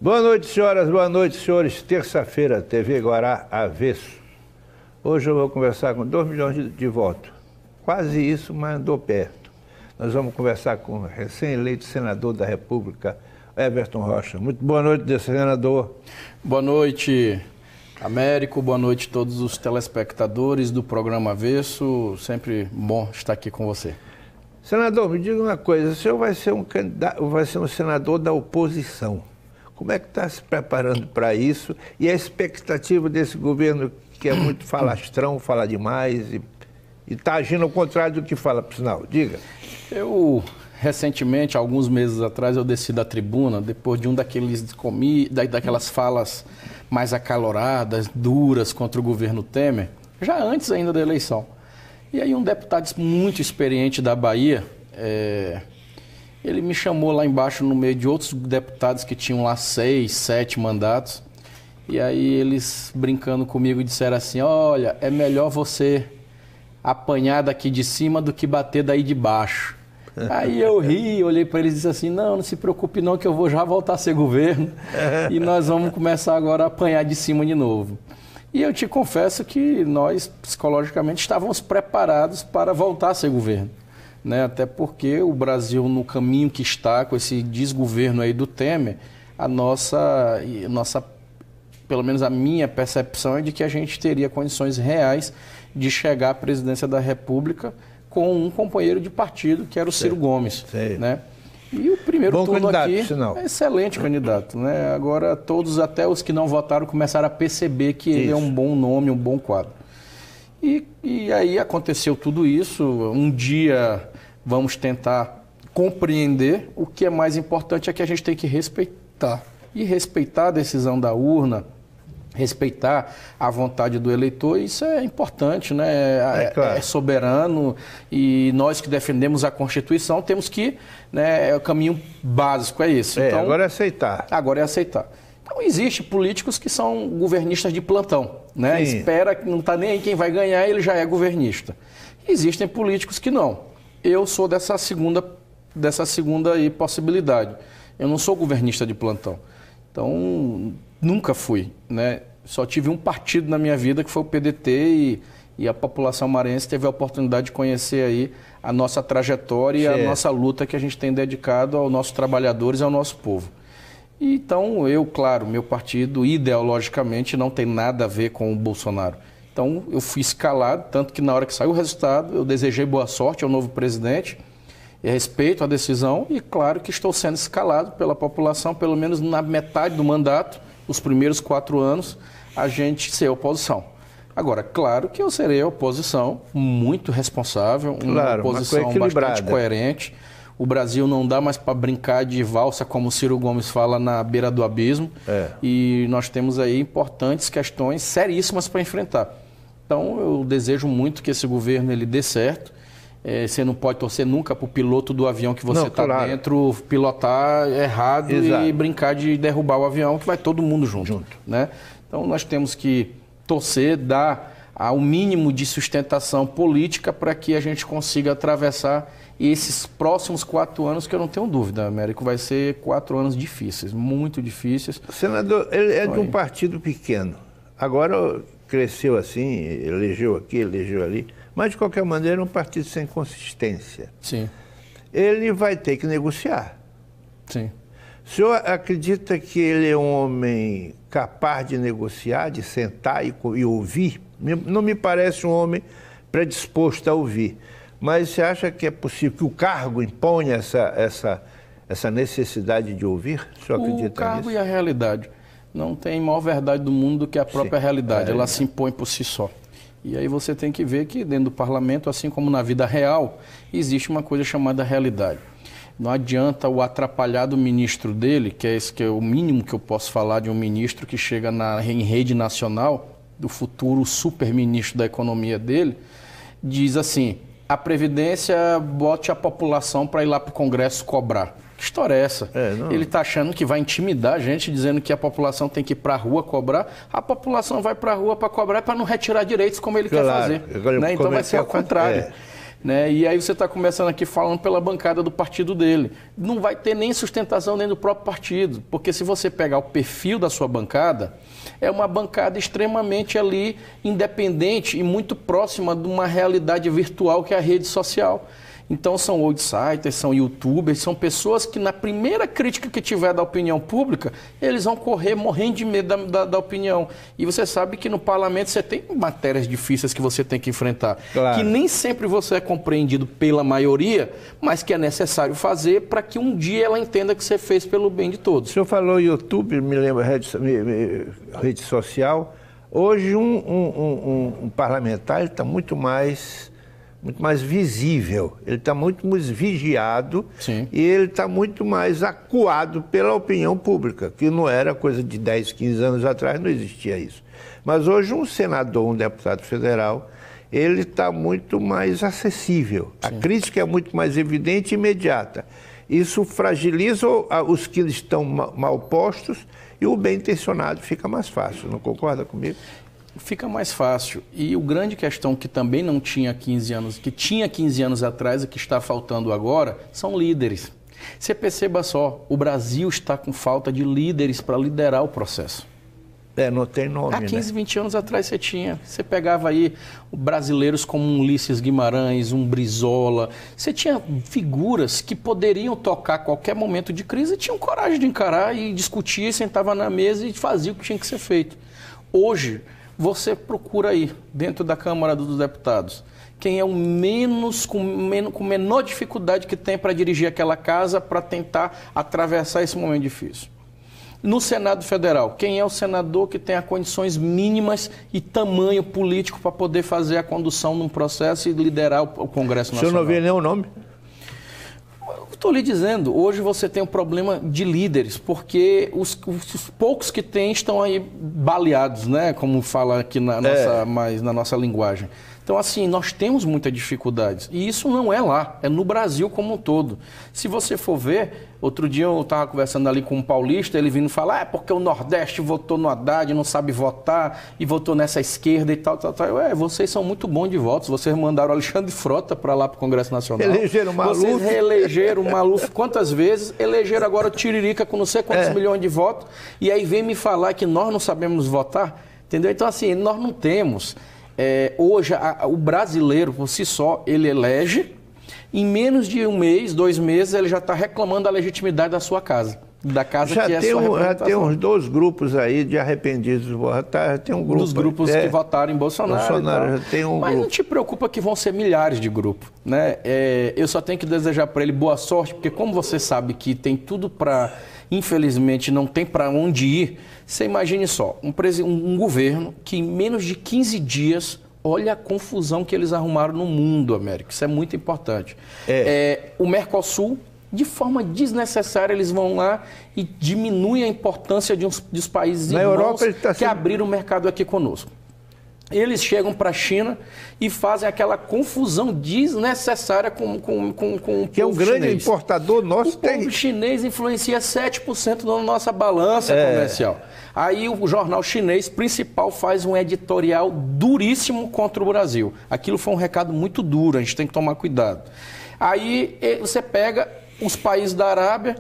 Boa noite, senhoras, boa noite, senhores. Terça-feira, TV Guará Avesso. Hoje eu vou conversar com 2 milhões de votos. Quase isso, mas andou perto. Nós vamos conversar com o recém-eleito senador da República, Everton Rocha. Muito boa noite, senador. Boa noite, Américo. Boa noite a todos os telespectadores do programa Avesso. Sempre bom estar aqui com você. Senador, me diga uma coisa. O senhor vai ser um candidato, vai ser um senador da oposição. Como é que está se preparando para isso? E a expectativa desse governo, que é muito falastrão, fala demais e está agindo ao contrário do que fala, por sinal? Diga. Eu, recentemente, alguns meses atrás, eu desci da tribuna, depois de daquelas falas mais acaloradas, duras contra o governo Temer, já antes ainda da eleição. E aí um deputado muito experiente da Bahia, ele me chamou lá embaixo no meio de outros deputados que tinham lá 6, 7 mandatos. E aí eles, brincando comigo, disseram assim: olha, é melhor você apanhar daqui de cima do que bater daí de baixo. Aí eu ri, olhei para eles e disse assim: não se preocupe não, que eu vou já voltar a ser governo e nós vamos começar agora a apanhar de cima de novo. E eu te confesso que nós, psicologicamente, estávamos preparados para voltar a ser governo. Né? Até porque o Brasil, no caminho que está, com esse desgoverno aí do Temer, a nossa, pelo menos a minha percepção é de que a gente teria condições reais de chegar à presidência da República com um companheiro de partido, que era o Ciro Gomes. Né? E o primeiro turno aqui é excelente candidato. Né? Agora todos, até os que não votaram, começaram a perceber que ele é um bom nome, um bom quadro. E aí aconteceu tudo isso. Um dia vamos tentar compreender. O que é mais importante é que a gente tem que respeitar. E respeitar a decisão da urna, respeitar a vontade do eleitor, isso é importante, né? Claro. É soberano, e nós que defendemos a Constituição temos que, né, o caminho básico é esse. Então, agora é aceitar. Agora é aceitar. Então, existem políticos que são governistas de plantão, né? Espera que não está nem aí quem vai ganhar, ele já é governista. Existem políticos que não. Eu sou dessa segunda aí possibilidade. Eu não sou governista de plantão. Então, nunca fui, né? Só tive um partido na minha vida, que foi o PDT, e a população maranhense teve a oportunidade de conhecer aí a nossa trajetória e a nossa luta que a gente tem dedicado aos nossos trabalhadores e ao nosso povo. Então, claro, meu partido, ideologicamente, não tem nada a ver com o Bolsonaro. Então, eu fui escalado, tanto que na hora que saiu o resultado, eu desejei boa sorte ao novo presidente, e respeito a decisão, e claro que estou sendo escalado pela população, pelo menos na metade do mandato, os primeiros 4 anos, a gente ser oposição. Agora, claro que eu serei oposição muito responsável, uma oposição bastante coerente. O Brasil não dá mais para brincar de valsa, como o Ciro Gomes fala, na beira do abismo. E nós temos aí importantes questões seríssimas para enfrentar. Então, eu desejo muito que esse governo ele dê certo. Você não pode torcer nunca para o piloto do avião que você está dentro, pilotar errado e brincar de derrubar o avião, que vai todo mundo junto. Né? Então, nós temos que torcer, dar o mínimo de sustentação política para que a gente consiga atravessar esses próximos 4 anos, que eu não tenho dúvida, Américo, vai ser 4 anos difíceis, muito difíceis. Senador, ele é de um partido pequeno. Agora cresceu assim, elegeu aqui, elegeu ali, mas de qualquer maneira é um partido sem consistência. Sim. Ele vai ter que negociar. Sim. O senhor acredita que ele é um homem capaz de negociar, de sentar e ouvir? Não me parece um homem predisposto a ouvir. Mas você acha que é possível que o cargo imponha essa necessidade de ouvir? O senhor acredita nisso? O cargo e a realidade. Não tem maior verdade do mundo do que a própria realidade. Ela se impõe por si só. E aí você tem que ver que dentro do parlamento, assim como na vida real, existe uma coisa chamada realidade. Não adianta o atrapalhado ministro dele, que é o mínimo que eu posso falar de um ministro que chega em rede nacional, do futuro super-ministro da economia dele, diz assim: a Previdência bote a população para ir lá para o Congresso cobrar. Que história é essa? Ele está achando que vai intimidar a gente, dizendo que a população tem que ir para a rua cobrar. A população vai para a rua para cobrar para não retirar direitos como ele quer fazer. Né? Então vai ser ao contrário. Né? E aí você está começando aqui falando pela bancada do partido dele. Não vai ter nem sustentação nem do próprio partido, porque se você pegar o perfil da sua bancada, é uma bancada extremamente ali independente e muito próxima de uma realidade virtual que é a rede social. Então são outsiders, são youtubers, são pessoas que na primeira crítica que tiver da opinião pública, eles vão correr morrendo de medo da opinião. E você sabe que no parlamento você tem matérias difíceis que você tem que enfrentar. Claro. Que nem sempre você é compreendido pela maioria, mas que é necessário fazer para que um dia ela entenda que você fez pelo bem de todos. O senhor falou YouTube, me lembra rede social. Hoje um parlamentar está muito mais visível, ele está muito mais vigiado. Sim. E ele está muito mais acuado pela opinião pública, que não era coisa de 10, 15 anos atrás, não existia isso. Mas hoje um senador, um deputado federal, ele está muito mais acessível. Sim. A crítica é muito mais evidente e imediata. Isso fragiliza os que estão mal postos e o bem-intencionado fica mais fácil. Não concorda comigo? Fica mais fácil. E o grande questão que também não tinha 15 anos, que tinha 15 anos atrás e que está faltando agora, são líderes. Você perceba só, o Brasil está com falta de líderes para liderar o processo. Não tem nome, Há 15, 20 anos atrás você tinha. Você pegava aí brasileiros como um Ulisses Guimarães, um Brizola. Você tinha figuras que poderiam tocar a qualquer momento de crise e tinham coragem de encarar e discutir, sentava na mesa e fazia o que tinha que ser feito. Hoje, você procura aí, dentro da Câmara dos Deputados, quem é o com menor dificuldade que tem para dirigir aquela casa para tentar atravessar esse momento difícil. No Senado Federal, quem é o senador que tem as condições mínimas e tamanho político para poder fazer a condução de um processo e liderar o Congresso Nacional? O senhor não vê nenhum nome? Estou lhe dizendo, hoje você tem um problema de líderes, porque os poucos que tem estão aí baleados, né? Como fala aqui na nossa linguagem. Então, assim, nós temos muitas dificuldades. E isso não é lá, é no Brasil como um todo. Se você for ver, outro dia eu estava conversando ali com um paulista, ele vindo falar, porque o Nordeste votou no Haddad, não sabe votar, e votou nessa esquerda e tal. Vocês são muito bons de votos. Vocês mandaram o Alexandre Frota para lá para o Congresso Nacional. Elegeram o Maluf. Vocês reelegeram o Maluf quantas vezes? Elegeram agora o Tiririca com não sei quantos milhões de votos. E aí vem me falar que nós não sabemos votar. Entendeu? Então, assim, nós não temos... hoje, o brasileiro, por si só, ele elege, em menos de um mês, 2 meses, ele já está reclamando da legitimidade da sua casa, da casa que é sua representação. Já tem uns 2 grupos aí de arrependidos. Já tem um grupo. Dos grupos que votaram em Bolsonaro já tem um Mas grupo. não te preocupa que vão ser milhares de grupos, né? Eu só tenho que desejar para ele boa sorte, porque como você sabe que tem tudo para... Infelizmente, não tem para onde ir. Você imagine só, um governo que em menos de 15 dias, olha a confusão que eles arrumaram no mundo, Américo. Isso é muito importante. O Mercosul, de forma desnecessária, eles vão lá e diminuem a importância dos países irmãos que abriram o mercado aqui conosco. Eles chegam para a China e fazem aquela confusão desnecessária com o povo que é um grande chinês. Importador nosso. O povo chinês influencia 7% da nossa balança comercial. Aí o jornal chinês principal faz um editorial duríssimo contra o Brasil. Aquilo foi um recado muito duro, a gente tem que tomar cuidado. Aí você pega os países da Arábia,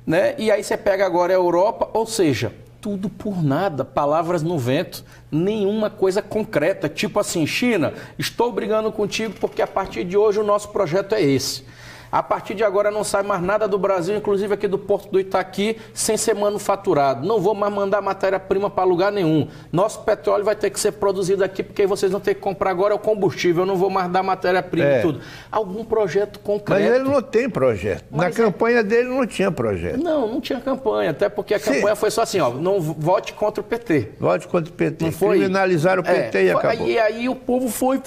né? E aí você pega agora a Europa, ou seja... Tudo por nada, palavras no vento, nenhuma coisa concreta, tipo assim, China, estou brigando contigo porque a partir de hoje o nosso projeto é esse. A partir de agora não sai mais nada do Brasil, inclusive aqui do Porto do Itaqui, sem ser manufaturado. Não vou mais mandar matéria-prima para lugar nenhum. Nosso petróleo vai ter que ser produzido aqui, porque vocês vão ter que comprar agora o combustível. Eu não vou mais dar matéria-prima e tudo. Algum projeto concreto. Mas ele não tem projeto. Na campanha dele não tinha projeto. Não tinha campanha. Até porque a campanha foi só assim, não vote contra o PT. Vote contra o PT. Não foi? Criminalizaram o PT e acabou. E aí o povo foi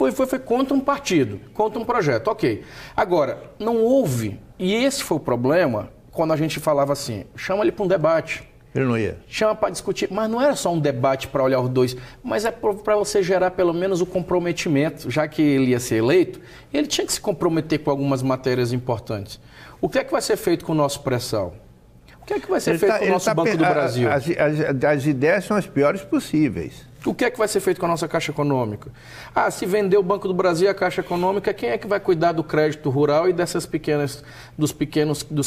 contra um partido, contra um projeto. Ok. Agora, não houve, e esse foi o problema, quando a gente falava assim, chama ele para um debate. Ele não ia. Chama para discutir, mas não era só um debate para olhar os dois, mas é para você gerar pelo menos o comprometimento, já que ele ia ser eleito, ele tinha que se comprometer com algumas matérias importantes. O que é que vai ser feito com o nosso pré-sal? O que é que vai ser feito com o nosso Banco do Brasil? As ideias são as piores possíveis. O que é que vai ser feito com a nossa Caixa Econômica? Ah, se vender o Banco do Brasil e a Caixa Econômica, quem é que vai cuidar do crédito rural e dos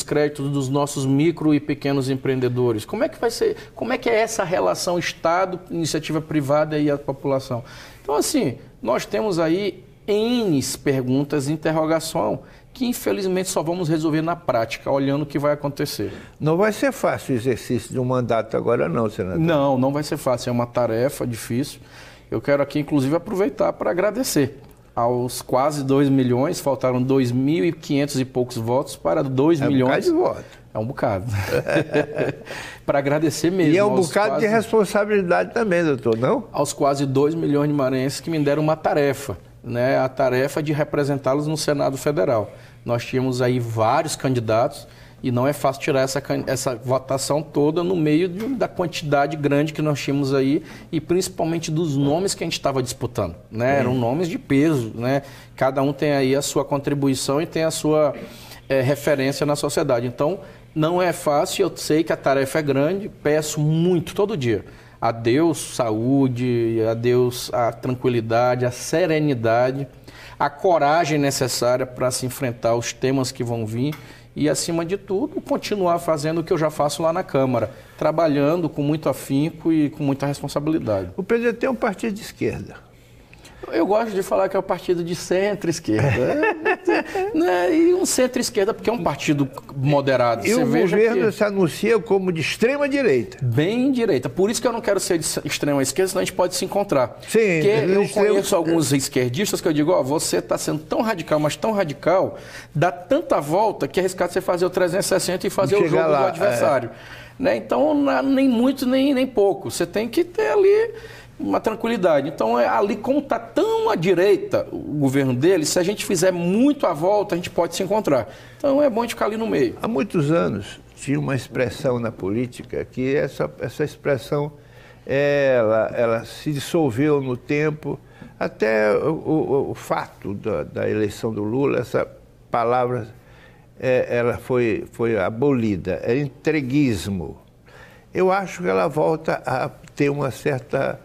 créditos dos nossos micro e pequenos empreendedores? Como é que vai ser? Como é que é essa relação Estado, iniciativa privada e a população? Então, assim, nós temos aí N perguntas, interrogação, que infelizmente só vamos resolver na prática, olhando o que vai acontecer. Não vai ser fácil o exercício de um mandato agora não, senador. Não, não vai ser fácil, é uma tarefa difícil. Eu quero aqui, inclusive, aproveitar para agradecer aos quase 2 milhões, faltaram 2.500 e poucos votos para 2 milhões. É um bocado de voto. É um bocado. Para agradecer mesmo. E é um bocado de responsabilidade também, doutor, não? Aos quase 2 milhões de maranhenses que me deram uma tarefa, né? A tarefa de representá-los no Senado Federal. Nós tínhamos aí vários candidatos e não é fácil tirar essa votação toda no meio da quantidade grande que nós tínhamos aí e principalmente dos nomes que a gente estava disputando, né? Eram nomes de peso, né? Cada um tem aí a sua contribuição e tem a sua referência na sociedade. Então, não é fácil, eu sei que a tarefa é grande, peço muito todo dia. A Deus saúde, a Deus a tranquilidade, a serenidade, a coragem necessária para se enfrentar os temas que vão vir e, acima de tudo, continuar fazendo o que eu já faço lá na Câmara, trabalhando com muito afinco e com muita responsabilidade. O PDT é um partido de esquerda. Eu gosto de falar que é um partido de centro-esquerda. Né? E um centro-esquerda porque é um partido moderado. E você o veja governo que... se anuncia como de extrema-direita. Bem direita. Por isso que eu não quero ser de extrema-esquerda, senão a gente pode se encontrar. Sim. Porque eu conheço alguns esquerdistas que eu digo, você está sendo tão radical, mas tão radical, dá tanta volta que é arriscado você fazer o 360 e fazer o jogo do adversário. Né? Então, nem muito, nem pouco. Você tem que ter ali uma tranquilidade. Então, ali como está tão à direita o governo dele, se a gente fizer muito à volta, a gente pode se encontrar. Então, é bom a gente ficar ali no meio. Há muitos anos, tinha uma expressão na política que essa expressão, ela se dissolveu no tempo, até o fato da eleição do Lula, essa palavra, ela foi abolida, é entreguismo. Eu acho que ela volta a ter uma certa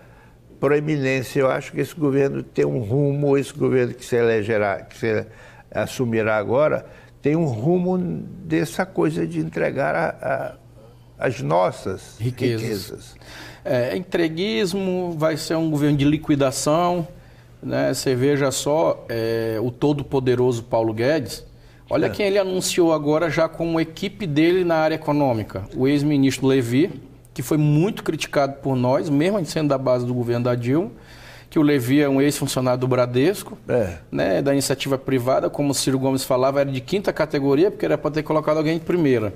proeminência. Eu acho que esse governo tem um rumo, esse governo que se elegerá, que se assumirá agora, tem um rumo dessa coisa de entregar as nossas riquezas. Entreguismo, vai ser um governo de liquidação, né? Você veja só o todo-poderoso Paulo Guedes. Olha quem ele anunciou agora já como equipe dele na área econômica. O ex-ministro Levi, que foi muito criticado por nós, mesmo sendo da base do governo da Dilma, que o Levi é um ex-funcionário do Bradesco, né, da iniciativa privada, como o Ciro Gomes falava, era de 5ª categoria, porque era para ter colocado alguém de primeira.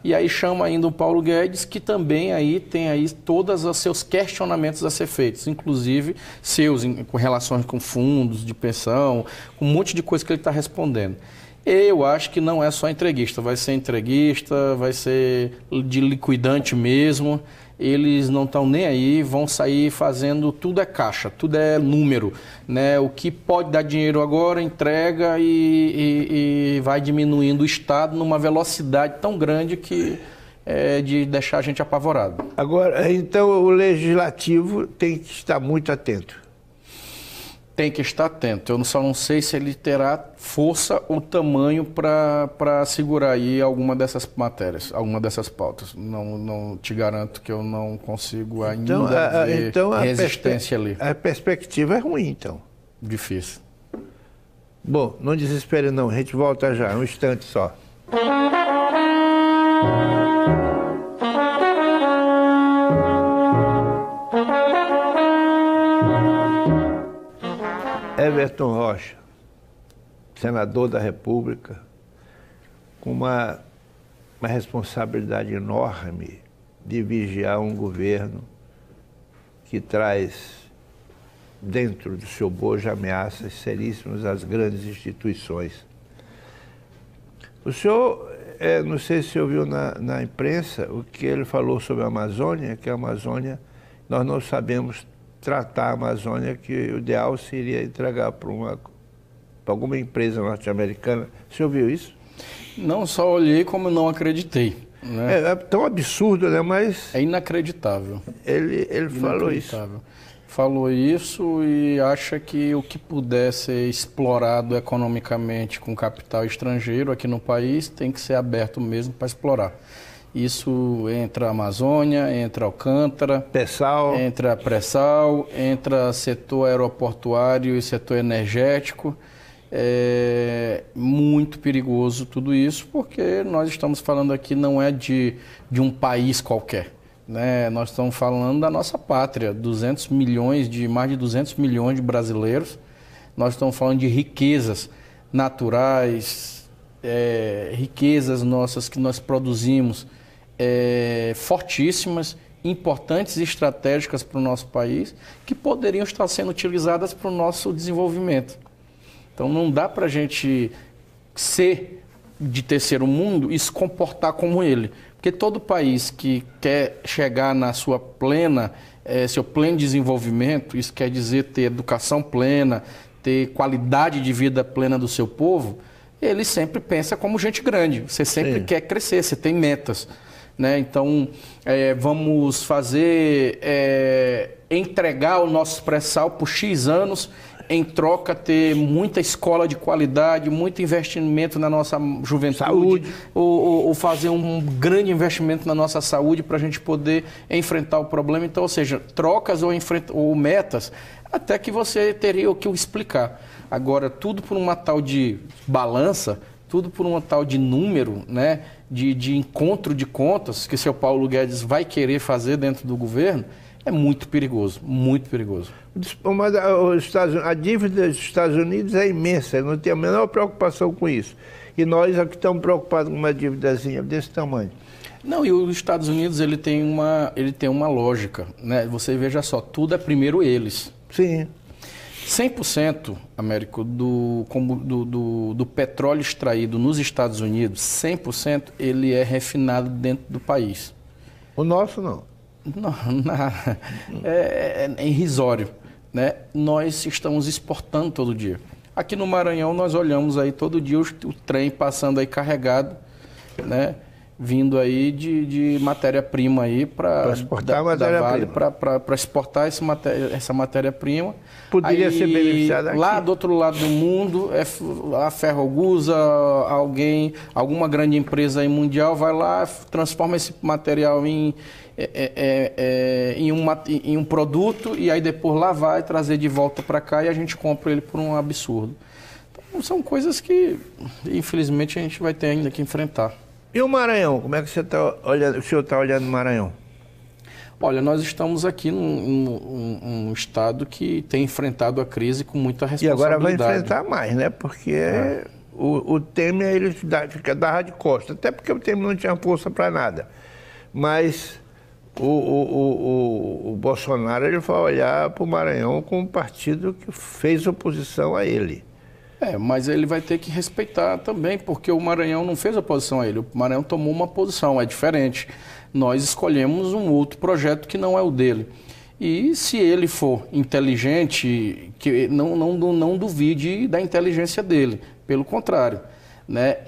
E aí chama ainda o Paulo Guedes, que também aí tem aí todos os seus questionamentos a ser feitos, inclusive seus com relações com fundos de pensão, com um monte de coisa que ele está respondendo. Eu acho que não é só entreguista, vai ser de liquidante mesmo, eles não estão nem aí, vão sair fazendo, tudo é caixa, tudo é número, né? O que pode dar dinheiro agora, entrega e vai diminuindo o Estado numa velocidade tão grande que é de deixar a gente apavorado. Agora, então o Legislativo tem que estar muito atento. Tem que estar atento. Eu só não sei se ele terá força ou tamanho para segurar aí alguma dessas matérias, alguma dessas pautas. Não te garanto que eu não consigo ainda ver resistência ali. A perspectiva é ruim, então. Difícil. Bom, não desespere não, a gente volta já, um instante só. Everton Rocha, senador da República, com uma responsabilidade enorme de vigiar um governo que traz dentro do seu bojo ameaças seríssimas às grandes instituições. O senhor não sei se você ouviu na imprensa o que ele falou sobre a Amazônia, que a Amazônia, nós não sabemos tratar a Amazônia, que o ideal seria entregar para alguma empresa norte-americana. Você ouviu isso? Não só olhei, como não acreditei. Né? É tão absurdo, né? Mas... É inacreditável. Ele falou isso. Falou isso e acha que o que puder ser explorado economicamente com capital estrangeiro aqui no país tem que ser aberto mesmo para explorar. Isso entra a Amazônia, entra Alcântara, entra pré-sal, entra setor aeroportuário e setor energético. É muito perigoso tudo isso, porque nós estamos falando aqui não é de um país qualquer. Né? Nós estamos falando da nossa pátria, mais de 200 milhões de brasileiros. Nós estamos falando de riquezas naturais, riquezas nossas que nós produzimos, fortíssimas, importantes e estratégicas para o nosso país, que poderiam estar sendo utilizadas para o nosso desenvolvimento. Então não dá para a gente ser de terceiro mundo e se comportar como ele. Porque todo país que quer chegar na sua seu pleno desenvolvimento, isso quer dizer ter educação plena, ter qualidade de vida plena do seu povo, ele sempre pensa como gente grande. Você sempre quer crescer, você tem metas. Né? Então, vamos entregar o nosso pré-sal por X anos, em troca ter muita escola de qualidade, muito investimento na nossa juventude, saúde. Ou fazer um grande investimento na nossa saúde para a gente poder enfrentar o problema. Então, ou seja, trocas ou metas, até que você teria o que explicar. Agora, tudo por uma tal de balança, tudo por uma tal de número, né, de encontro de contas que seu Paulo Guedes vai querer fazer dentro do governo, é muito perigoso, muito perigoso. Mas a dívida dos Estados Unidos é imensa, não tem a menor preocupação com isso. E nós aqui estamos preocupados com uma dívidazinha desse tamanho. Não, e os Estados Unidos ele tem uma lógica, né? Você veja só, tudo é primeiro eles. Sim. 100%, Américo, do petróleo extraído nos Estados Unidos, 100% ele é refinado dentro do país. O nosso não. Não, é irrisório, né? Nós estamos exportando todo dia. Aqui no Maranhão nós olhamos aí todo dia o trem passando aí carregado, né? Vindo aí de matéria-prima aí para exportar matéria-prima. Para exportar essa matéria-prima. Poderia aí, ser beneficiada aqui. Lá do outro lado do mundo, a Ferrogusa, alguma grande empresa aí mundial vai lá, transforma esse material em um produto e aí depois lá vai trazer de volta para cá e a gente compra ele por um absurdo. Então, são coisas que, infelizmente, a gente vai ter ainda que enfrentar. E o Maranhão? Como é que você está olhando? O senhor está olhando o Maranhão? Olha, nós estamos aqui num estado que tem enfrentado a crise com muita responsabilidade. E agora vai enfrentar mais, né? Porque o Temer ele fica da de costas, até porque o Temer não tinha força para nada. Mas o Bolsonaro ele vai olhar para o Maranhão como um partido que fez oposição a ele. Mas ele vai ter que respeitar também, porque o Maranhão não fez oposição a ele. O Maranhão tomou uma posição, é diferente. Nós escolhemos um outro projeto que não é o dele. E se ele for inteligente, que não duvide da inteligência dele. Pelo contrário, né?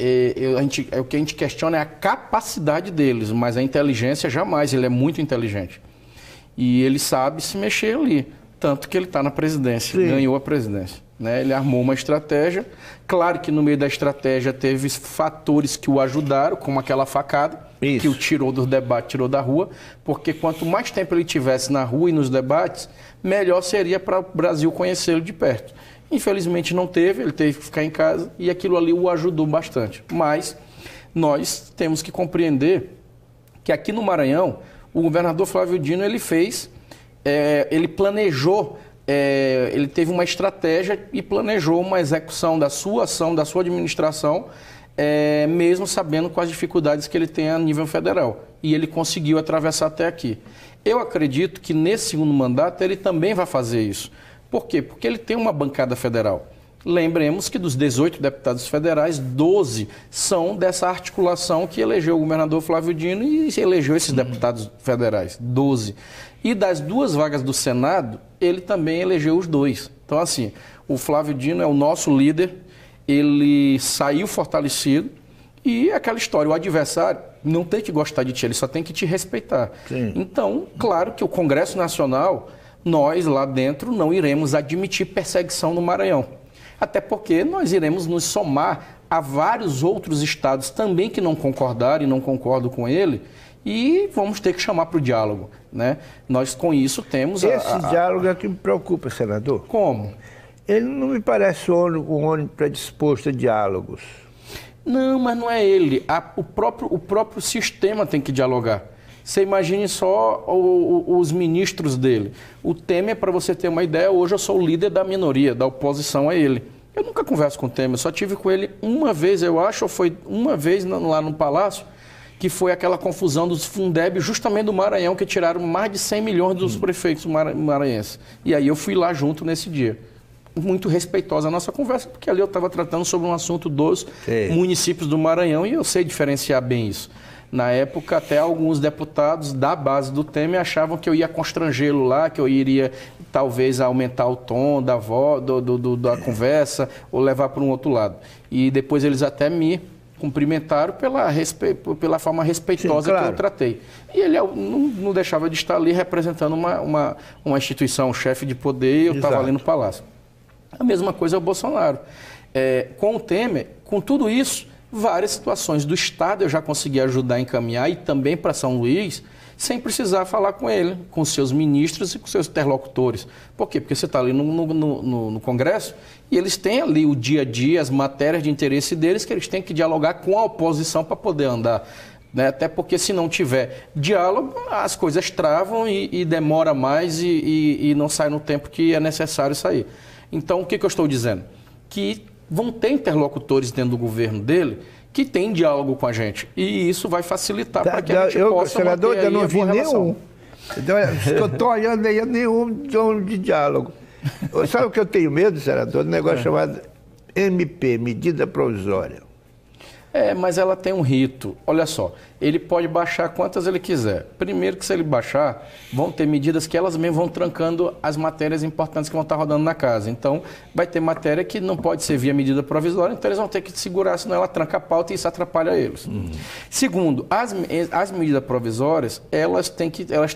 O que a gente questiona é a capacidade deles, mas a inteligência jamais. Ele é muito inteligente. E ele sabe se mexer ali. Tanto que ele está na presidência, ganhou a presidência. Né? Ele armou uma estratégia. Claro que no meio da estratégia teve fatores que o ajudaram, como aquela facada, que o tirou do debate, tirou da rua, porque quanto mais tempo ele tivesse na rua e nos debates, melhor seria para o Brasil conhecê-lo de perto. Infelizmente não teve, ele teve que ficar em casa e aquilo ali o ajudou bastante. Mas nós temos que compreender que aqui no Maranhão, o governador Flávio Dino ele planejou, ele teve uma estratégia e planejou uma execução da sua ação, da sua administração, mesmo sabendo quais dificuldades que ele tem a nível federal. E ele conseguiu atravessar até aqui. Eu acredito que nesse segundo mandato ele também vai fazer isso. Por quê? Porque ele tem uma bancada federal. Lembremos que dos 18 deputados federais, 12 são dessa articulação que elegeu o governador Flávio Dino e elegeu esses deputados federais, 12. E das 2 vagas do Senado, ele também elegeu os 2. Então, assim, o Flávio Dino é o nosso líder, ele saiu fortalecido e aquela história, o adversário não tem que gostar de ti, ele só tem que te respeitar. Sim. Então, claro que o Congresso Nacional, nós lá dentro não iremos admitir perseguição no Maranhão. Até porque nós iremos nos somar a vários outros estados também que não concordaram e não concordam com ele e vamos ter que chamar para o diálogo, né? Nós com isso temos... Esse diálogo é que me preocupa, senador. Como? Ele não me parece um homem predisposto a diálogos. Não, mas não é ele. O próprio sistema tem que dialogar. Você imagine só os ministros dele. O Temer, para você ter uma ideia, hoje eu sou o líder da minoria, da oposição a ele. Eu nunca converso com o Temer, só tive com ele uma vez, eu acho, ou foi uma vez lá no Palácio, que foi aquela confusão dos Fundeb, justamente do Maranhão, que tiraram mais de 100 milhões dos prefeitos maranhenses. E aí eu fui lá junto nesse dia. Muito respeitosa a nossa conversa, porque ali eu estava tratando sobre um assunto dos municípios do Maranhão e eu sei diferenciar bem isso. Na época, até alguns deputados da base do Temer achavam que eu ia constrangê-lo lá, que eu iria talvez aumentar o tom da voz, da conversa ou levar para um outro lado. E depois eles até me cumprimentaram pela forma respeitosa. Sim, claro, que eu tratei. E ele não deixava de estar ali representando uma instituição, um chefe de poder, e eu estava ali no Palácio. A mesma coisa é o Bolsonaro. Com o Temer, com tudo isso, várias situações do Estado eu já consegui ajudar a encaminhar e também para São Luís, sem precisar falar com ele, com seus ministros e com seus interlocutores. Por quê? Porque você está ali no Congresso e eles têm ali o dia a dia, as matérias de interesse deles, que eles têm que dialogar com a oposição para poder andar. Né? Até porque se não tiver diálogo, as coisas travam e demora mais e não sai no tempo que é necessário sair. Então, o que eu estou dizendo? Que vão ter interlocutores dentro do governo dele que tem diálogo com a gente. E isso vai facilitar para que a gente possa senador, manter aí eu não vi nenhum. Então, eu estou olhando aí nenhum de diálogo. Sabe o que eu tenho medo, senador? Um negócio chamado MP, medida provisória. Mas ela tem um rito. Olha só, ele pode baixar quantas ele quiser. Primeiro que se ele baixar, vão ter medidas que elas mesmas vão trancando as matérias importantes que vão estar rodando na casa. Então, vai ter matéria que não pode ser via medida provisória, então eles vão ter que segurar, senão ela tranca a pauta e isso atrapalha eles. Segundo, as medidas provisórias, elas têm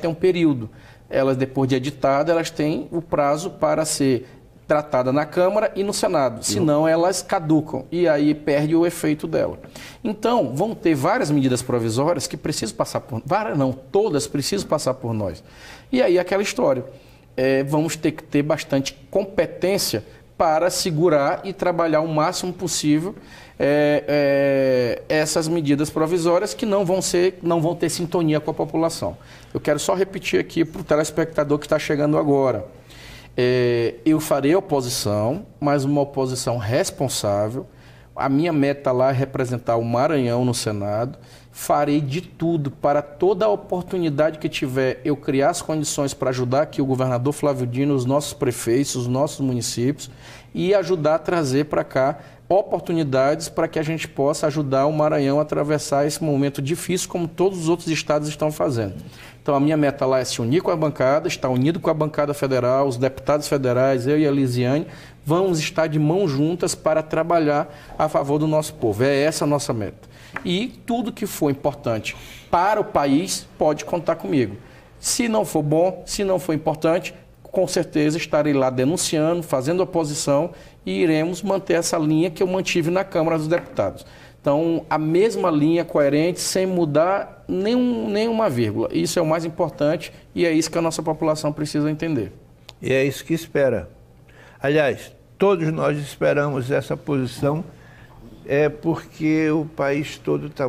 um período. Elas, depois de editada, elas têm o prazo para ser tratada na Câmara e no Senado, senão elas caducam e aí perde o efeito dela. Então, vão ter várias medidas provisórias que precisam passar por... Várias não, todas precisam passar por nós. E aí aquela história, vamos ter que ter bastante competência para segurar e trabalhar o máximo possível essas medidas provisórias que não vão ter sintonia com a população. Eu quero só repetir aqui para o telespectador que está chegando agora. Eu farei oposição, mas uma oposição responsável. A minha meta lá é representar o Maranhão no Senado. Farei de tudo para toda a oportunidade que tiver eu criar as condições para ajudar aqui o governador Flávio Dino, os nossos prefeitos, os nossos municípios e ajudar a trazer para cá oportunidades para que a gente possa ajudar o Maranhão a atravessar esse momento difícil como todos os outros estados estão fazendo. Então a minha meta lá é se unir com a bancada, estar unido com a bancada federal, os deputados federais, eu e a Lisiane, vamos estar de mãos juntas para trabalhar a favor do nosso povo. É essa a nossa meta. E tudo que for importante para o país pode contar comigo. Se não for bom, se não for importante, com certeza estarei lá denunciando, fazendo oposição e iremos manter essa linha que eu mantive na Câmara dos Deputados. Então, a mesma linha coerente, sem mudar nenhuma vírgula. Isso é o mais importante e é isso que a nossa população precisa entender. E é isso que espera. Aliás, todos nós esperamos essa posição, porque o país todo está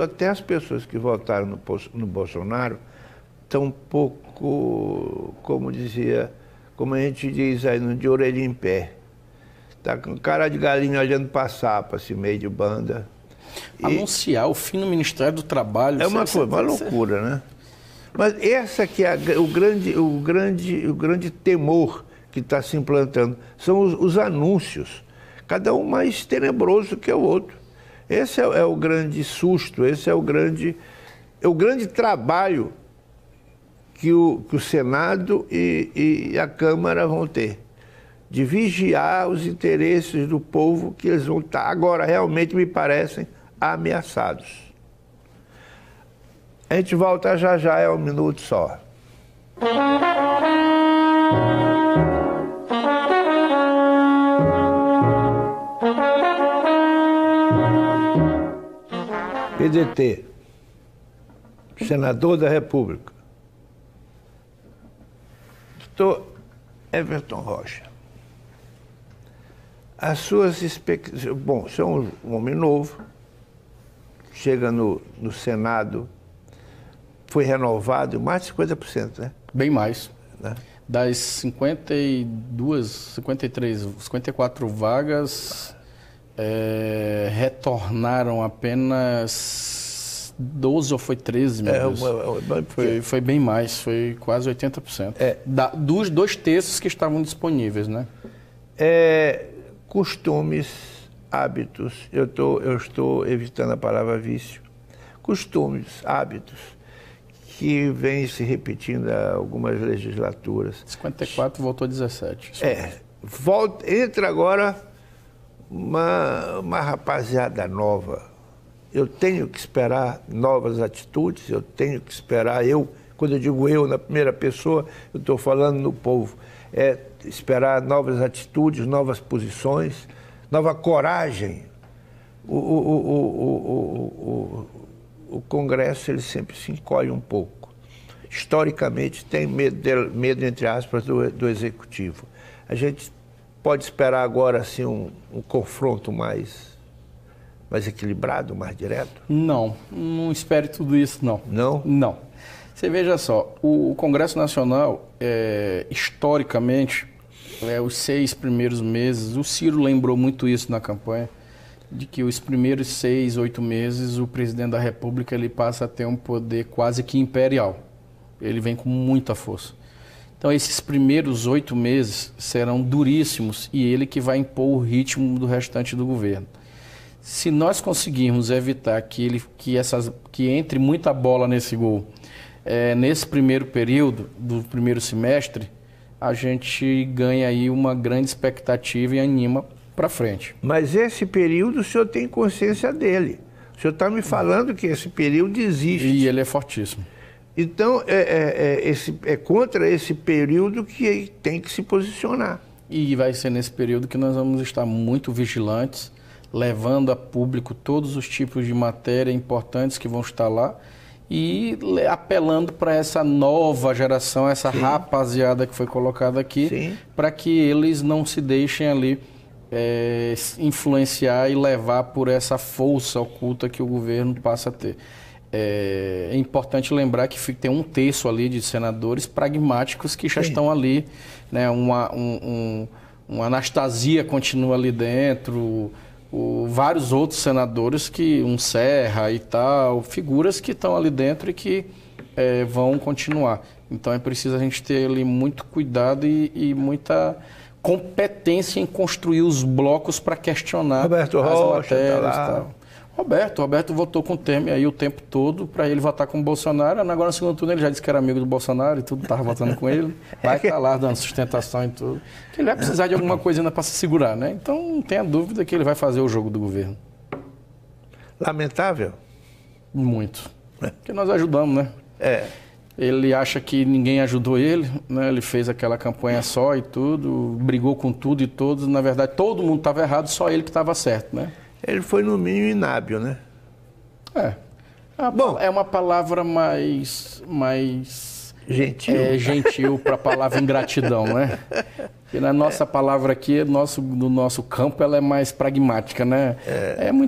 até as pessoas que votaram no Bolsonaro, estão um pouco, como a gente diz aí, de orelha em pé. Está com cara de galinha olhando para sapa, assim, meio de banda. Anunciar o fim do Ministério do Trabalho... É uma loucura, né? Mas essa que é o grande temor que está se implantando. São os anúncios, cada um mais tenebroso que o outro. Esse é o grande susto, esse é o grande trabalho que o Senado e a Câmara vão ter, de vigiar os interesses do povo, que eles vão estar, agora realmente me parecem ameaçados. A gente volta já, é um minuto só. PDT, senador da República, doutor Everton Rocha, as suas expectativas... Bom, você é um homem novo, chega no Senado, foi renovado mais de 50%, né? Bem mais. Né? Das 52, 53, 54 vagas, retornaram apenas 12 ou foi 13, meu Deus. Foi bem mais, foi quase 80%. Dos 2 terços que estavam disponíveis, né? Costumes, hábitos, eu estou evitando a palavra vício, costumes, hábitos, que vem se repetindo há algumas legislaturas. 54 voltou a 17. Entra agora uma rapaziada nova. Eu tenho que esperar novas atitudes, eu tenho que esperar, quando eu digo eu na primeira pessoa, eu estou falando no povo, esperar novas atitudes, novas posições, nova coragem. O Congresso ele sempre se encolhe um pouco. Historicamente, tem medo entre aspas, do Executivo. A gente pode esperar agora assim, um confronto mais equilibrado, mais direto? Não espere tudo isso, não. Não? Não. Você veja só, o Congresso Nacional, historicamente, os 6 primeiros meses, o Ciro lembrou muito isso na campanha, de que os primeiros 6, 8 meses o presidente da República ele passa a ter um poder quase que imperial. Ele vem com muita força. Então esses primeiros 8 meses serão duríssimos e ele que vai impor o ritmo do restante do governo. Se nós conseguirmos evitar que entre muita bola nesse gol, nesse primeiro período do primeiro semestre, a gente ganha aí uma grande expectativa e anima para frente. Mas esse período o senhor tem consciência dele. O senhor está me falando que esse período existe. E ele é fortíssimo. Então, é contra esse período que tem que se posicionar. E vai ser nesse período que nós vamos estar muito vigilantes, levando a público todos os tipos de matéria importantes que vão estar lá e apelando para essa nova geração, essa Sim. rapaziada que foi colocada aqui, para que eles não se deixem ali influenciar e levar por essa força oculta que o governo passa a ter. É importante lembrar que tem 1/3 ali de senadores pragmáticos que já Sim. estão ali, né? Uma Anastasia continua ali dentro, vários outros senadores, um Serra e tal, figuras que estão ali dentro e que vão continuar. Então é preciso a gente ter ali muito cuidado e muita competência em construir os blocos para questionar Roberto as Rocha, matérias tá e tal. Roberto votou com o Temer aí o tempo todo para ele votar com o Bolsonaro. Agora no segundo turno ele já disse que era amigo do Bolsonaro e tudo, estava votando com ele. Vai estar lá dando sustentação e tudo. Que ele vai precisar de alguma coisa ainda para se segurar, né? Então não tenha dúvida que ele vai fazer o jogo do governo. Lamentável? Muito. Porque nós ajudamos, né? Ele acha que ninguém ajudou ele, né? Ele fez aquela campanha só e tudo, brigou com tudo e todos. Na verdade, todo mundo estava errado, só ele que estava certo, né? Ele foi no mínimo inábil, né? Bom, é uma palavra mais gentil, gentil para a palavra ingratidão, né? E na nossa palavra aqui, no nosso campo, ela é mais pragmática, né?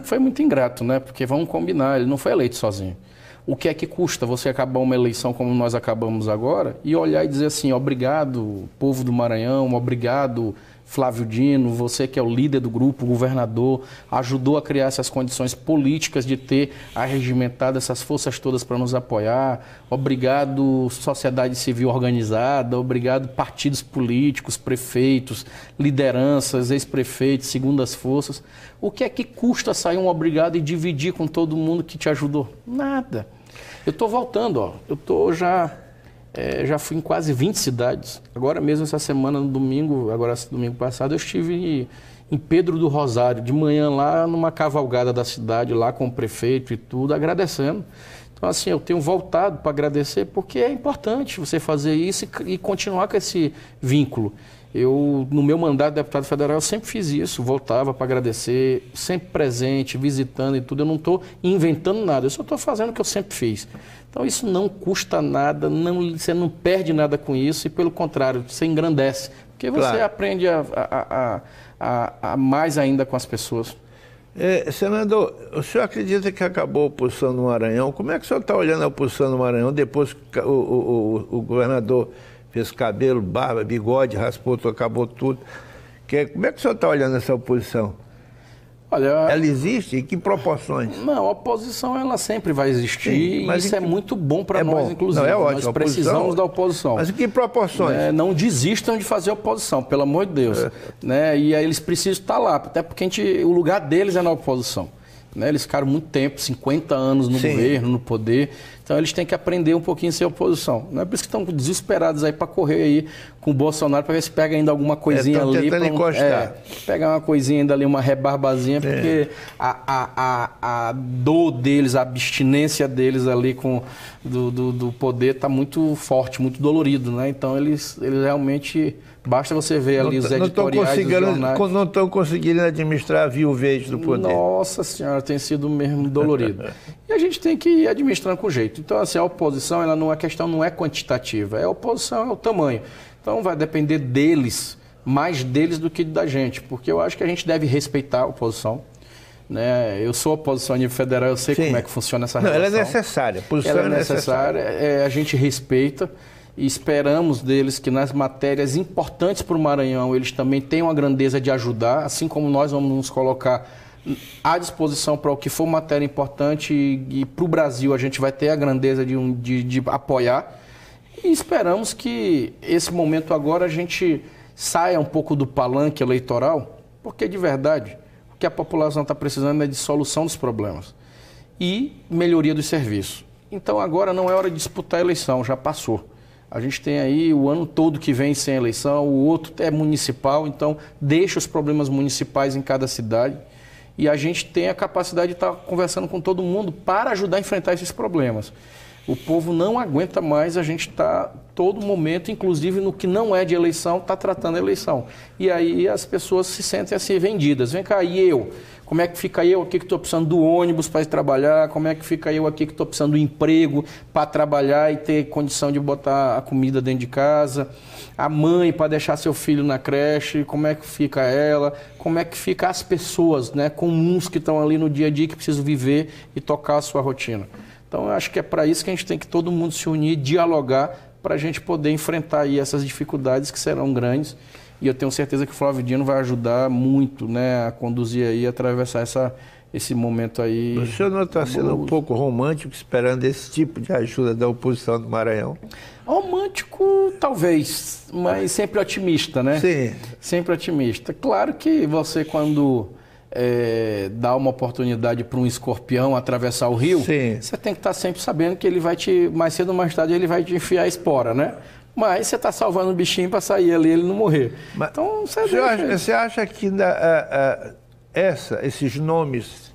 Foi muito ingrato, né? Porque vamos combinar, ele não foi eleito sozinho. O que é que custa você acabar uma eleição como nós acabamos agora e olhar e dizer assim, obrigado, povo do Maranhão, obrigado, Flávio Dino, você que é o líder do grupo, o governador, ajudou a criar essas condições políticas de ter arregimentado essas forças todas para nos apoiar. Obrigado, sociedade civil organizada, obrigado, partidos políticos, prefeitos, lideranças, ex-prefeitos, segundas forças. O que é que custa sair um obrigado e dividir com todo mundo que te ajudou? Nada. Eu estou voltando, ó. Eu estou já fui em quase 20 cidades. Agora mesmo, essa semana, no domingo, domingo passado, eu estive em Pedro do Rosário, de manhã lá numa cavalgada da cidade, lá com o prefeito e tudo, agradecendo. Então, assim, eu tenho voltado para agradecer porque é importante você fazer isso e continuar com esse vínculo. Eu, no meu mandato de deputado federal, eu sempre fiz isso, voltava para agradecer, sempre presente, visitando e tudo. Eu não estou inventando nada, eu só estou fazendo o que eu sempre fiz. Então isso não custa nada, você não perde nada com isso e, pelo contrário, você engrandece. Porque você aprende a mais ainda com as pessoas. Senador, o senhor acredita que acabou a oposição no Maranhão? Como é que o senhor está olhando a oposição no Maranhão depois que o governador fez cabelo, barba, bigode, raspou, acabou tudo? Como é que o senhor está olhando essa oposição? Olha, ela existe? Em que proporções? Não, a oposição ela sempre vai existir. Sim, mas isso é muito bom para nós, inclusive. Não, é ótimo, nós precisamos da oposição. Mas em que proporções? Não desistam de fazer oposição, pelo amor de Deus. Né? E aí eles precisam estar lá, até porque o lugar deles é na oposição. Né? Eles ficaram muito tempo, 50 anos no governo, no poder. Então eles têm que aprender um pouquinho a ser oposição. Não é por isso que estão desesperados aí para correr aí com o Bolsonaro para ver se pega ainda alguma coisinha ali. Tentando encostar. Pegar uma coisinha ainda ali, uma rebarbazinha, porque a dor deles, a abstinência deles ali do poder está muito forte, muito dolorido, né? Então eles realmente... Basta você ver ali os editoriais dos jornais. Não estão conseguindo administrar a viuvez do poder. Nossa Senhora, tem sido mesmo dolorido. E a gente tem que ir administrando com jeito. Então, assim, a oposição, a questão não é quantitativa, a oposição é o tamanho. Então, vai depender deles, mais deles do que da gente, porque eu acho que a gente deve respeitar a oposição. Né? Eu sou oposição a nível federal, eu sei como é que funciona essa relação. Ela é necessária, a posição ela é necessária. A gente respeita. E esperamos deles que nas matérias importantes para o Maranhão eles também tenham a grandeza de ajudar, assim como nós vamos nos colocar à disposição para o que for matéria importante e para o Brasil a gente vai ter a grandeza de apoiar. E esperamos que esse momento agora a gente saia um pouco do palanque eleitoral, porque de verdade o que a população está precisando é de solução dos problemas e melhoria dos serviços. Então agora não é hora de disputar a eleição, já passou. A gente tem aí o ano todo que vem sem eleição, o outro é municipal, então deixa os problemas municipais em cada cidade e a gente tem a capacidade de estar conversando com todo mundo para ajudar a enfrentar esses problemas. O povo não aguenta mais, a gente está todo momento, inclusive no que não é de eleição, está tratando a eleição. E aí as pessoas se sentem assim vendidas. Vem cá, e eu? Como é que fica eu aqui que estou precisando do ônibus para ir trabalhar? Como é que fica eu aqui que estou precisando do emprego para trabalhar e ter condição de botar a comida dentro de casa? A mãe para deixar seu filho na creche, como é que fica ela? Como é que fica as pessoas, né, comuns que estão ali no dia a dia que precisam viver e tocar a sua rotina? Então, eu acho que é para isso que a gente tem que todo mundo se unir, dialogar, para a gente poder enfrentar aí essas dificuldades que serão grandes. E eu tenho certeza que o Flávio Dino vai ajudar muito, né, a conduzir aí, a atravessar esse momento aí. O senhor não está sendo um pouco romântico esperando esse tipo de ajuda da oposição do Maranhão? Romântico, talvez, mas sempre otimista, né? Sim. Sempre otimista. Claro que você, quando dá uma oportunidade para um escorpião atravessar o rio, sim, você tem que estar sempre sabendo que ele vai mais cedo ou mais tarde, ele vai te enfiar a espora, né? Mas você está salvando o bichinho para sair ali e ele não morrer. Mas, então, você acha que esses nomes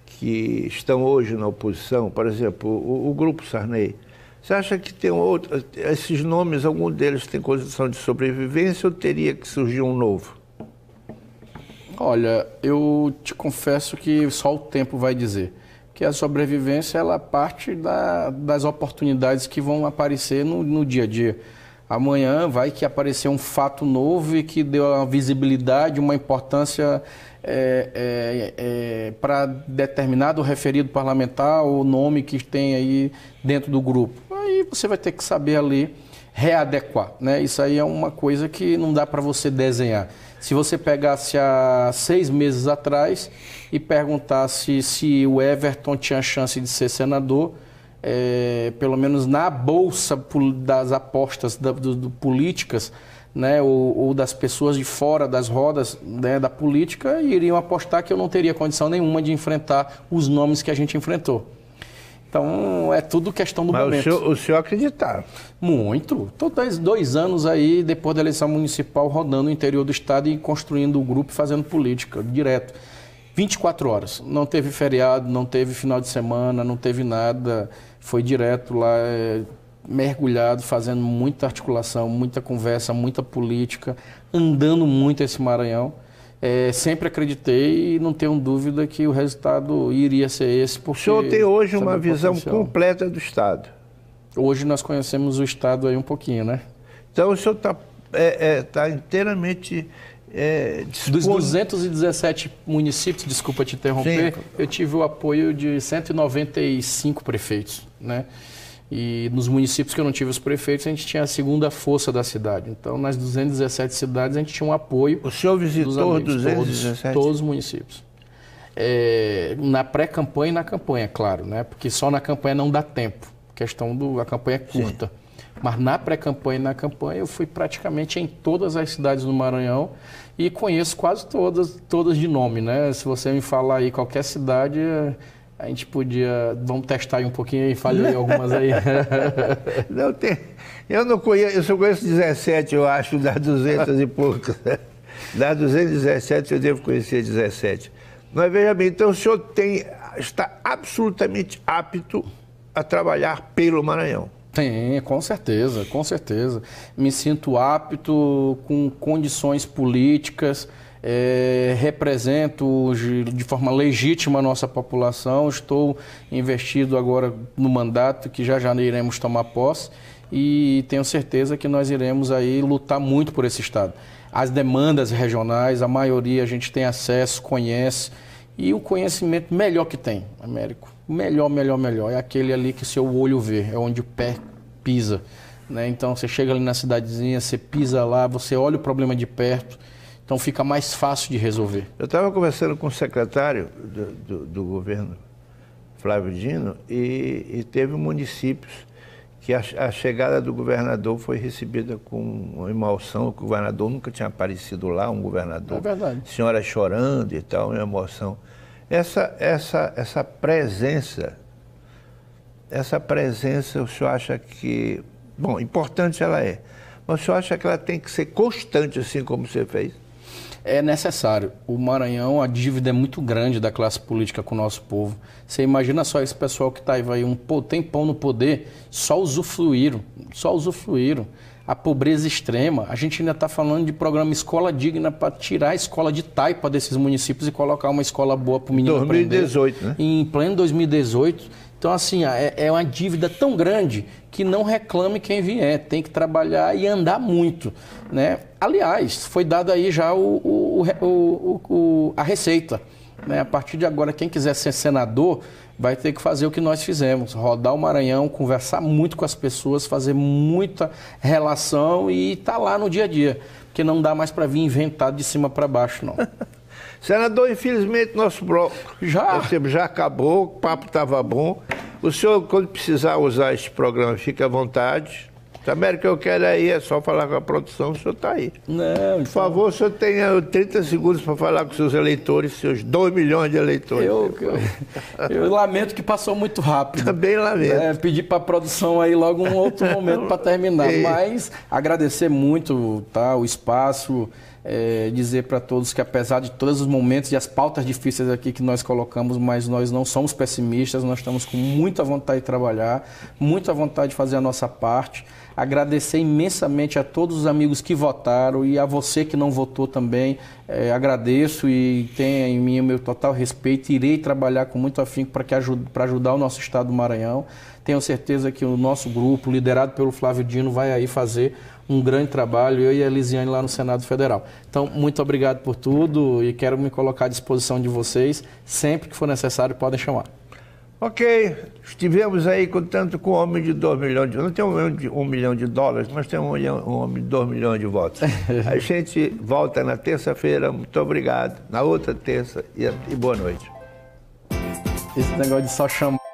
que estão hoje na oposição, por exemplo, o Grupo Sarney, você acha que tem esses nomes, algum deles tem condição de sobrevivência ou teria que surgir um novo? Olha, eu te confesso que só o tempo vai dizer. Que a sobrevivência ela parte das oportunidades que vão aparecer no dia a dia. Amanhã vai que aparecer um fato novo e que deu uma visibilidade, uma importância para determinado referido parlamentar ou nome que tem aí dentro do grupo. Aí você vai ter que saber ali readequar, né? Isso aí é uma coisa que não dá para você desenhar. Se você pegasse há 6 meses atrás e perguntasse se o Everton tinha chance de ser senador, pelo menos na bolsa das apostas políticas, né, ou das pessoas de fora das rodas, né, da política, iriam apostar que eu não teria condição nenhuma de enfrentar os nomes que a gente enfrentou. Então, é tudo questão do momento. Mas o senhor acreditava? Muito. Estou 2 anos aí, depois da eleição municipal, rodando o interior do estado e construindo o grupo e fazendo política, direto. 24 horas. Não teve feriado, não teve final de semana, não teve nada. Foi direto lá, mergulhado, fazendo muita articulação, muita conversa, muita política, andando muito esse Maranhão. Sempre acreditei e não tenho dúvida que o resultado iria ser esse. Porque o senhor tem hoje uma visão completa do Estado. Hoje nós conhecemos o Estado aí um pouquinho, né? Então o senhor está inteiramente Dos 217 municípios, desculpa te interromper, eu tive o apoio de 195 prefeitos, né? E nos municípios que eu não tive os prefeitos, a gente tinha a segunda força da cidade. Então, nas 217 cidades, a gente tinha um apoio. O senhor visitou 217? Todos os municípios. Na pré-campanha e na campanha, claro, né? Porque só na campanha não dá tempo. A campanha é curta. Sim. Mas na pré-campanha e na campanha, eu fui praticamente em todas as cidades do Maranhão e conheço quase todas de nome, né? Se você me falar aí qualquer cidade, a gente podia... Vamos testar aí um pouquinho e falei algumas aí. Não tem... Eu não conheço... Eu só conheço 17, eu acho, das 200 e poucas. Das 217, eu devo conhecer 17. Mas veja bem, então o senhor está absolutamente apto a trabalhar pelo Maranhão. Tem, com certeza, com certeza. Me sinto apto, com condições políticas, represento de forma legítima a nossa população, estou investido agora no mandato que já iremos tomar posse e tenho certeza que nós iremos aí lutar muito por esse estado. As demandas regionais, a maioria a gente tem acesso, conhece e o conhecimento melhor que tem, Américo. Melhor. É aquele ali que o seu olho vê, é onde o pé pisa, né? Então, você chega ali na cidadezinha, você pisa lá, você olha o problema de perto, então fica mais fácil de resolver. Eu estava conversando com o secretário do governo, Flávio Dino, e teve municípios que a chegada do governador foi recebida com uma emoção, o governador nunca tinha aparecido lá, um governador. É verdade. Senhora chorando e tal, uma emoção. Essa presença, o senhor acha que... Bom, importante ela é, mas o senhor acha que ela tem que ser constante, assim como você fez? É necessário. O Maranhão, a dívida é muito grande da classe política com o nosso povo. Você imagina só esse pessoal que está aí, tem pão no poder, só usufruíram. A pobreza extrema. A gente ainda está falando de programa Escola Digna para tirar a escola de taipa desses municípios e colocar uma escola boa para o menino 2018, aprender. Né? Em pleno 2018. Então, assim, é uma dívida tão grande que não reclame quem vier. Tem que trabalhar e andar muito, né? Aliás, foi dada aí já a receita, né? A partir de agora, quem quiser ser senador vai ter que fazer o que nós fizemos, rodar o Maranhão, conversar muito com as pessoas, fazer muita relação e estar lá no dia a dia, porque não dá mais para vir inventado de cima para baixo, não. Senador, infelizmente nosso bloco já acabou, o papo estava bom. O senhor, quando precisar usar esse programa, fica à vontade. Também que eu quero aí, é só falar com a produção, o senhor está aí. Não, Por favor, o senhor tenha 30 segundos para falar com seus eleitores, seus 2 milhões de eleitores. Eu lamento que passou muito rápido. Também lamento. Pedir para a produção aí logo um outro momento para terminar. Mas agradecer muito, tá, o espaço, dizer para todos que apesar de todos os momentos e as pautas difíceis aqui que nós colocamos, mas nós não somos pessimistas, nós estamos com muita vontade de trabalhar, muita vontade de fazer a nossa parte. Agradecer imensamente a todos os amigos que votaram e a você que não votou também. Agradeço e tenha em mim o meu total respeito. Irei trabalhar com muito afinco para ajudar o nosso estado do Maranhão. Tenho certeza que o nosso grupo, liderado pelo Flávio Dino, vai aí fazer um grande trabalho, eu e a Elisiane lá no Senado Federal. Então, muito obrigado por tudo e quero me colocar à disposição de vocês. Sempre que for necessário, podem chamar. Ok, estivemos aí com um homem de 2 milhões de... Não tem $1 milhão, mas tem um homem de 2 milhões de votos. A gente volta na terça-feira, muito obrigado. Na outra terça e boa noite. Esse negócio de só chamar...